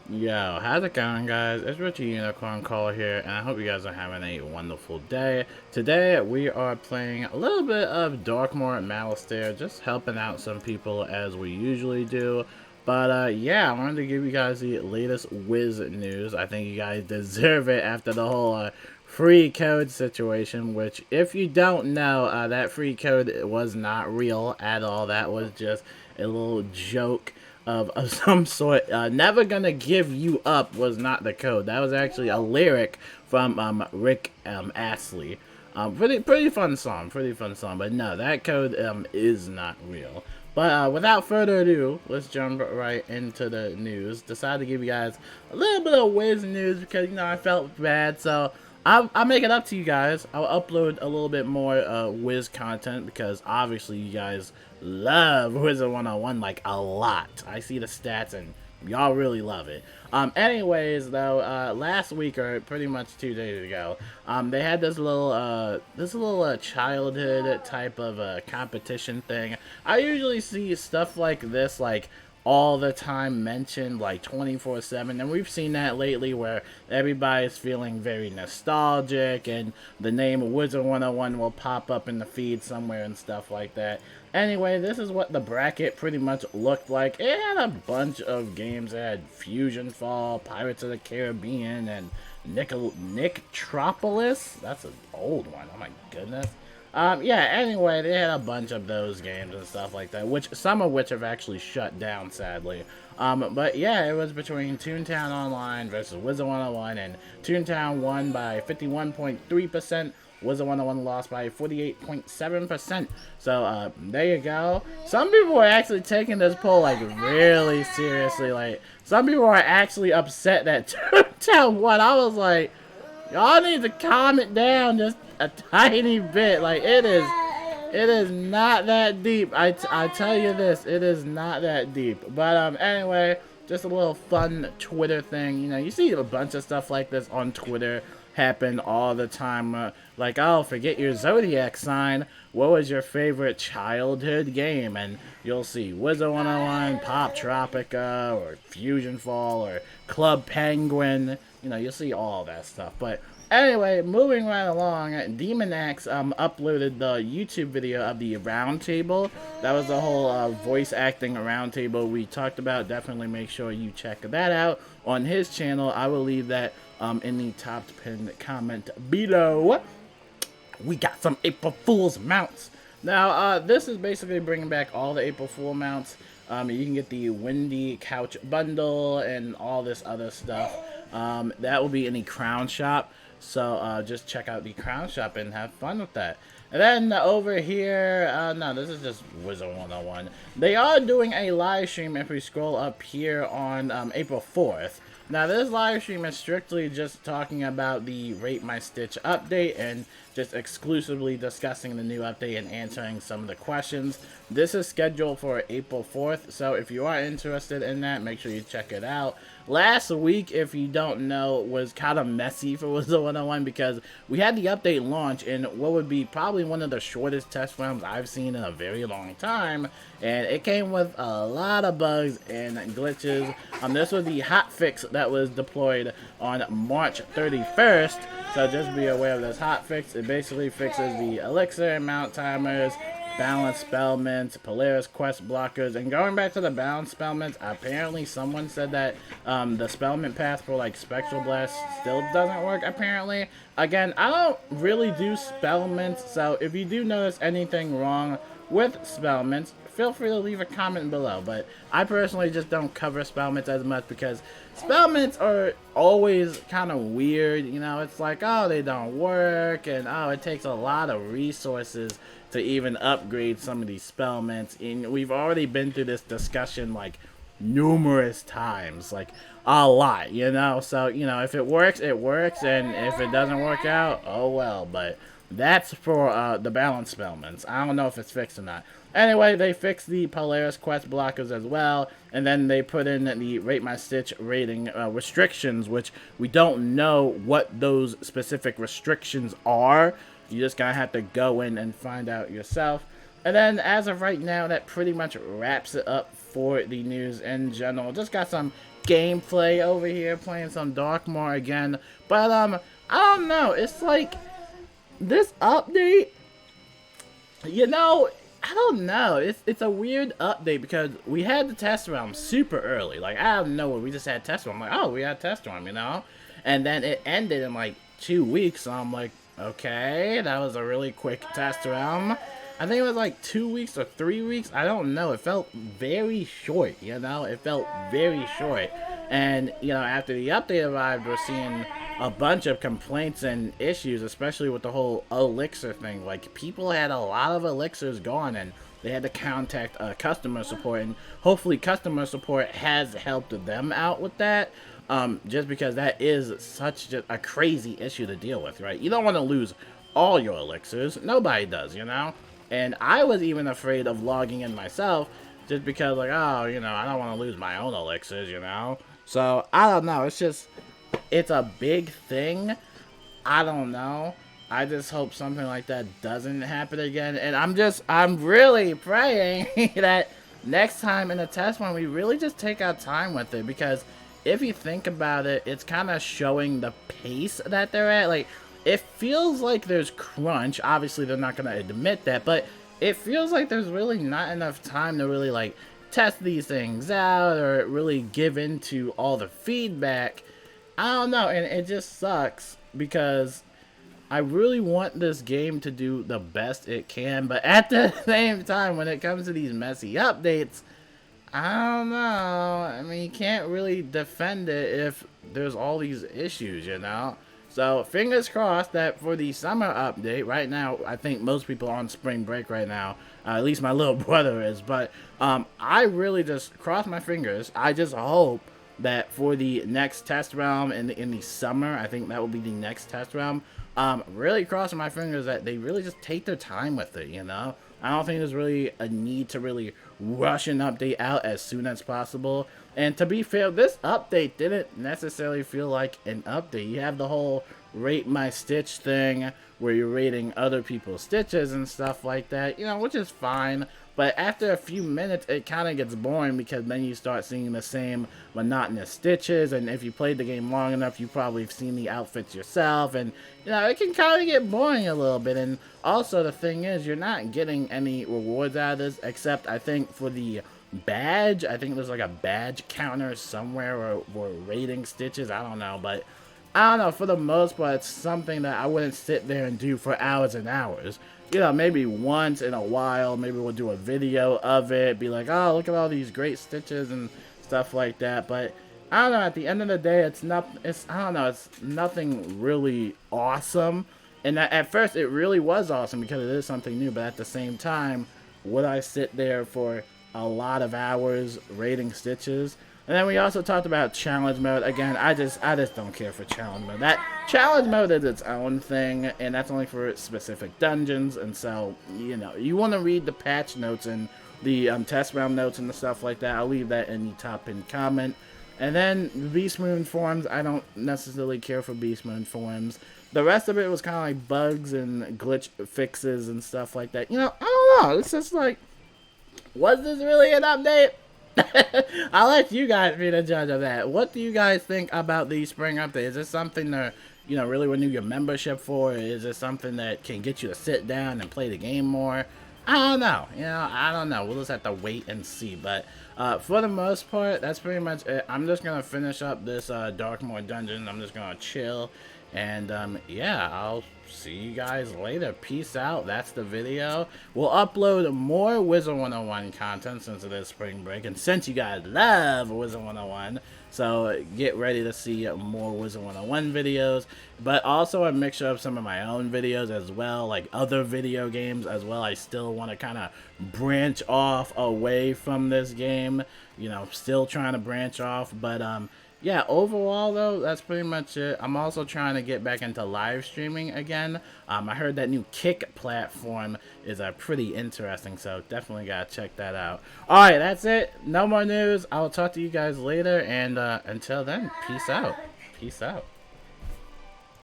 Yo, how's it going, guys? It's Richie Unicorn Caller here, and I hope you guys are having a wonderful day. Today, we are playing a little bit of Darkmoor and Mammoth, just helping out some people as we usually do. But, yeah, I wanted to give you guys the latest Wiz news. I think you guys deserve it after the whole free code situation, which, if you don't know, that free code was not real at all. That was just a little joke of some sort. Never gonna give you up was not the code. That was actually a lyric from Rick Astley. Pretty fun song, But no, that code is not real. But without further ado, let's jump right into the news. Decided to give you guys a little bit of Wiz news because I felt bad, so I'll make it up to you guys. I'll upload a little bit more Wiz content because obviously you guys love Wizard101 like a lot. I see the stats and y'all really love it. Anyways, though, last week or pretty much 2 days ago, they had this little childhood type of competition thing. I usually see stuff like this, like all the time mentioned like 24/7, and we've seen that lately where everybody's feeling very nostalgic and the name Wizard101 will pop up in the feed somewhere and stuff like that. Anyway, this is what the bracket pretty much looked like. It had a bunch of games. It had Fusion Fall, Pirates of the Caribbean, and Nicktropolis. That's an old one. Oh my goodness. Yeah, anyway, they had a bunch of those games and stuff like that, which some of which have actually shut down, sadly. But yeah, it was between Toontown Online versus Wizard101, and Toontown won by 51.3%. Wizard101 lost by 48.7%. So, there you go. Some people are actually taking this poll, like, really seriously. Like, some people are actually upset that Toontown won. I was like, y'all need to calm it down just a tiny bit. Like, it is not that deep. I tell you this, it is not that deep. But anyway, just a little fun Twitter thing. You see a bunch of stuff like this on Twitter happen all the time. Like, oh, forget your zodiac sign. What was your favorite childhood game? And you'll see Wizard101, Pop Tropica, or Fusion Fall, or Club Penguin. You'll see all that stuff. But anyway, moving right along, Demon Axe uploaded the YouTube video of the roundtable. That was the whole voice acting roundtable we talked about. Definitely make sure you check that out on his channel. I will leave that in the top pinned comment below. We got some April Fool's mounts. Now, this is basically bringing back all the April Fool mounts. You can get the Windy Couch Bundle and all this other stuff. That will be in the Crown Shop. So just check out the Crown Shop and have fun with that. And then over here, no, this is just Wizard101. They are doing a live stream if we scroll up here on April 4th. Now, this live stream is strictly just talking about the Rate My Stitch update and just exclusively discussing the new update and answering some of the questions. This is scheduled for April 4th, so if you are interested in that, make sure you check it out. Last week, if you don't know, was kind of messy for Wizard101 because we had the update launch in what would be probably one of the shortest test runs I've seen in a very long time, and it came with a lot of bugs and glitches. This was the hotfix that was deployed on March 31st, so just be aware of this hotfix. It basically fixes the elixir and mount timers, balance spellments, Polaris quest blockers, and going back to the balance spellments, apparently someone said that the spellment path for like Spectral Blast still doesn't work, apparently. Again, I don't really do spellments, so if you do notice anything wrong with spellments, feel free to leave a comment below. But I personally just don't cover spellments as much because spellments are always kind of weird. It's like, oh, they don't work, and oh, it takes a lot of resources to even upgrade some of these spellments. And we've already been through this discussion like numerous times, like a lot, so if it works, it works, and if it doesn't work out, oh well. But that's for the balance spellments. I don't know if it's fixed or not. Anyway, they fixed the Polaris quest blockers as well, and then they put in the Rate My Stitch rating restrictions, which we don't know what those specific restrictions are. You just gotta have to go in and find out yourself. And then, as of right now, that pretty much wraps it up for the news in general. Just got some gameplay over here, playing some Darkmoor again. But I don't know. It's like this update. You know, I don't know. It's a weird update because we had the test realm super early. Like out of nowhere, we just had test realm. I'm like, oh, we had test realm, you know. And then it ended in like 2 weeks. So I'm like, okay, that was a really quick test realm. I think it was like 2 weeks or 3 weeks. I don't know. It felt very short, you know? It felt very short. And, you know, after the update arrived, we're seeing a bunch of complaints and issues, especially with the whole elixir thing. Like, people had a lot of elixirs gone, and they had to contact customer support. And hopefully customer support has helped them out with that. Just because that is such a crazy issue to deal with, right? You don't want to lose all your elixirs. Nobody does, you know? And I was even afraid of logging in myself just because, like, oh, you know, I don't want to lose my own elixirs, you know? So, I don't know. It's just, it's a big thing. I don't know. I just hope something like that doesn't happen again. And I'm really praying that next time in the test one, we really just take our time with it. Because if you think about it, it's kind of showing the pace that they're at. Like, it feels like there's crunch. Obviously, they're not going to admit that, but it feels like there's really not enough time to really, like, test these things out or really give into all the feedback. I don't know, and it just sucks because I really want this game to do the best it can, but at the same time, when it comes to these messy updates, I don't know. I mean, you can't really defend it if there's all these issues, you know? So, fingers crossed that for the summer update, right now, I think most people are on spring break right now. At least my little brother is. But I really just cross my fingers. I just hope that for the next test realm in the summer, I think that will be the next test realm, really crossing my fingers that they really just take their time with it, you know? I don't think there's really a need to really rush an update out as soon as possible. And to be fair, this update didn't necessarily feel like an update. You have the whole rate my stitch thing where you're rating other people's stitches and stuff like that, you know, which is fine. But after a few minutes, it kind of gets boring because then you start seeing the same monotonous stitches. And if you played the game long enough, you probably have seen the outfits yourself. And, you know, it can kind of get boring a little bit. And also the thing is, you're not getting any rewards out of this, except I think for the badge. I think there's like a badge counter somewhere or rating stitches. I don't know. But I don't know. For the most part, it's something that I wouldn't sit there and do for hours and hours. You know, maybe once in a while, maybe we'll do a video of it, be like, oh, look at all these great stitches and stuff like that. But I don't know, at the end of the day, it's nothing really awesome. And at first, it really was awesome because it is something new. But at the same time, would I sit there for a lot of hours rating stitches? And then we also talked about challenge mode. Again, I just don't care for challenge mode. That challenge mode is its own thing, and that's only for specific dungeons. And so, you know, you want to read the patch notes and the test round notes and the stuff like that. I'll leave that in the top pinned comment. And then Beast Moon forums, I don't necessarily care for Beast Moon forums. The rest of it was kind of like bugs and glitch fixes and stuff like that. You know, I don't know. It's just like, was this really an update? I'll let you guys be the judge of that. What do you guys think about the spring update? Is this something to, you know, really renew your membership for? Is it something that can get you to sit down and play the game more? I don't know. You know, I don't know. We'll just have to wait and see. But for the most part, that's pretty much it. I'm just going to finish up this Darkmoor dungeon. I'm just going to chill. And, yeah, I'll see you guys later. Peace out. That's the video. We'll upload more Wizard101 content since it is spring break. And since you guys love Wizard101, so get ready to see more Wizard101 videos. But also a mixture of some of my own videos as well, like other video games as well. I still want to kind of branch off away from this game. You know, still trying to branch off. But, yeah, overall, though, that's pretty much it. I'm also trying to get back into live streaming again. I heard that new Kick platform is pretty interesting, so definitely got to check that out. All right, that's it. No more news. I'll talk to you guys later, and until then, peace out. Peace out.